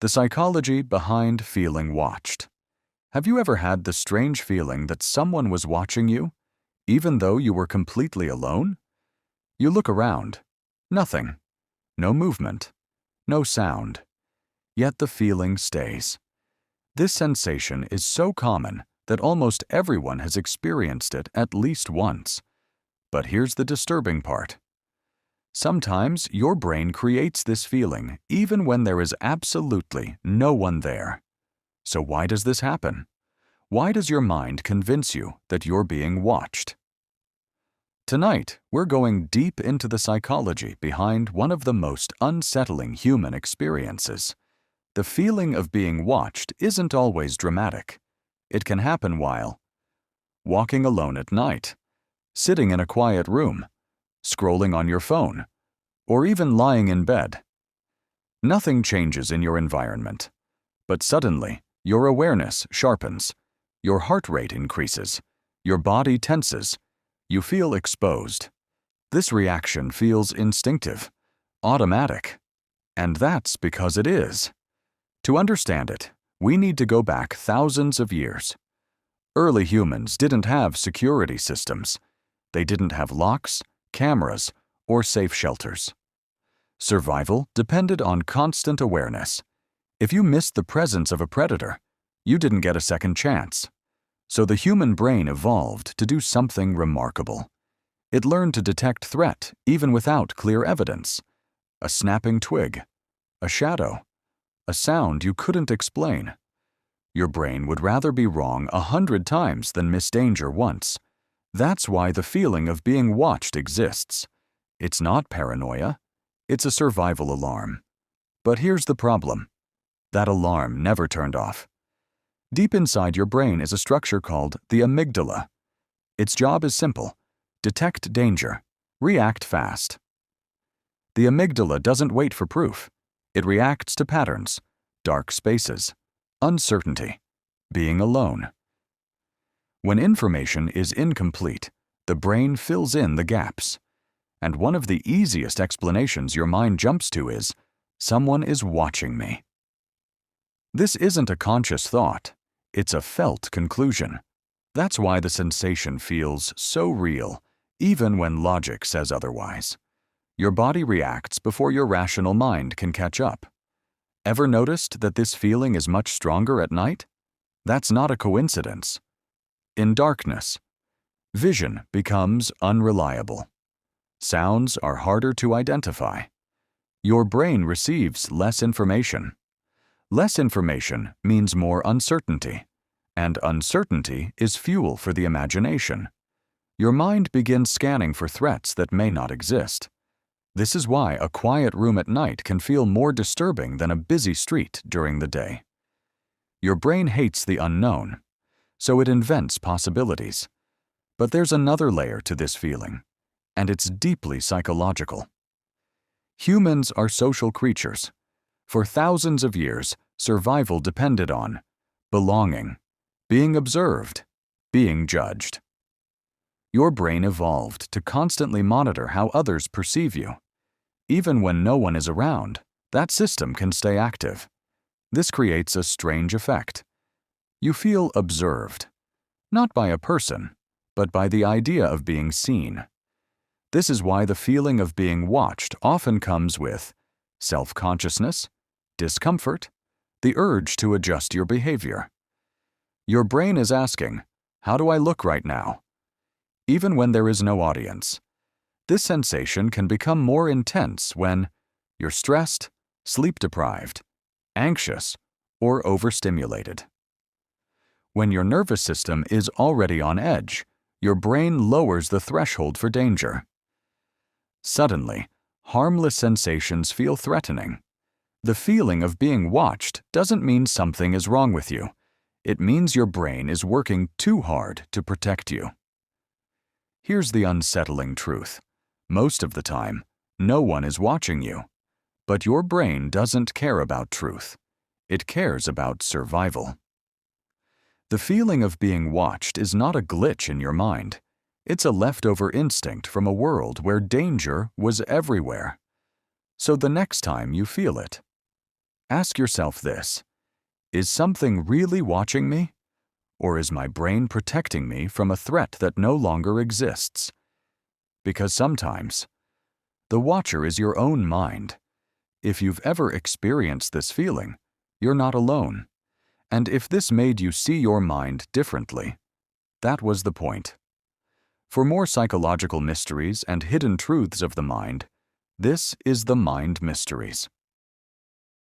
The psychology behind feeling watched. Have you ever had the strange feeling that someone was watching you, even though you were completely alone? You look around. Nothing. No movement. No sound. Yet the feeling stays. This sensation is so common that almost everyone has experienced it at least once. But here's the disturbing part. Sometimes your brain creates this feeling even when there is absolutely no one there. So why does this happen? Why does your mind convince you that you're being watched? Tonight, we're going deep into the psychology behind one of the most unsettling human experiences. The feeling of being watched isn't always dramatic. It can happen while walking alone at night, sitting in a quiet room, scrolling on your phone, or even lying in bed. Nothing changes in your environment, but suddenly your awareness sharpens, your heart rate increases, your body tenses, you feel exposed. This reaction feels instinctive, automatic, and that's because it is. To understand it, we need to go back thousands of years. Early humans didn't have security systems. They didn't have locks, cameras, or safe shelters. Survival depended on constant awareness. If you missed the presence of a predator, you didn't get a second chance. So the human brain evolved to do something remarkable. It learned to detect threat even without clear evidence. A snapping twig, a shadow, a sound you couldn't explain. Your brain would rather be wrong 100 times than miss danger once. That's why the feeling of being watched exists. It's not paranoia. It's a survival alarm. But here's the problem. That alarm never turned off. Deep inside your brain is a structure called the amygdala. Its job is simple: detect danger, react fast. The amygdala doesn't wait for proof. It reacts to patterns, dark spaces, uncertainty, being alone. When information is incomplete, the brain fills in the gaps. And one of the easiest explanations your mind jumps to is, someone is watching me. This isn't a conscious thought. It's a felt conclusion. That's why the sensation feels so real, even when logic says otherwise. Your body reacts before your rational mind can catch up. Ever noticed that this feeling is much stronger at night? That's not a coincidence. In darkness, vision becomes unreliable. Sounds are harder to identify. Your brain receives less information. Less information means more uncertainty, and uncertainty is fuel for the imagination. Your mind begins scanning for threats that may not exist. This is why a quiet room at night can feel more disturbing than a busy street during the day. Your brain hates the unknown, so it invents possibilities. But there's another layer to this feeling, and it's deeply psychological. Humans are social creatures. For thousands of years, survival depended on belonging, being observed, being judged. Your brain evolved to constantly monitor how others perceive you. Even when no one is around, that system can stay active. This creates a strange effect. You feel observed, not by a person, but by the idea of being seen. This is why the feeling of being watched often comes with self-consciousness, discomfort, the urge to adjust your behavior. Your brain is asking, how do I look right now? Even when there is no audience. This sensation can become more intense when you're stressed, sleep-deprived, anxious, or overstimulated. When your nervous system is already on edge, your brain lowers the threshold for danger. Suddenly, harmless sensations feel threatening. The feeling of being watched doesn't mean something is wrong with you. It means your brain is working too hard to protect you. Here's the unsettling truth. Most of the time, no one is watching you. But your brain doesn't care about truth. It cares about survival. The feeling of being watched is not a glitch in your mind. It's a leftover instinct from a world where danger was everywhere. So the next time you feel it, Ask yourself this: is something really watching me? Or is my brain protecting me from a threat that no longer exists? Because sometimes, the watcher is your own mind. If you've ever experienced this feeling, you're not alone. And if this made you see your mind differently, that was the point. For more psychological mysteries and hidden truths of the mind, this is the Mind Mysteries.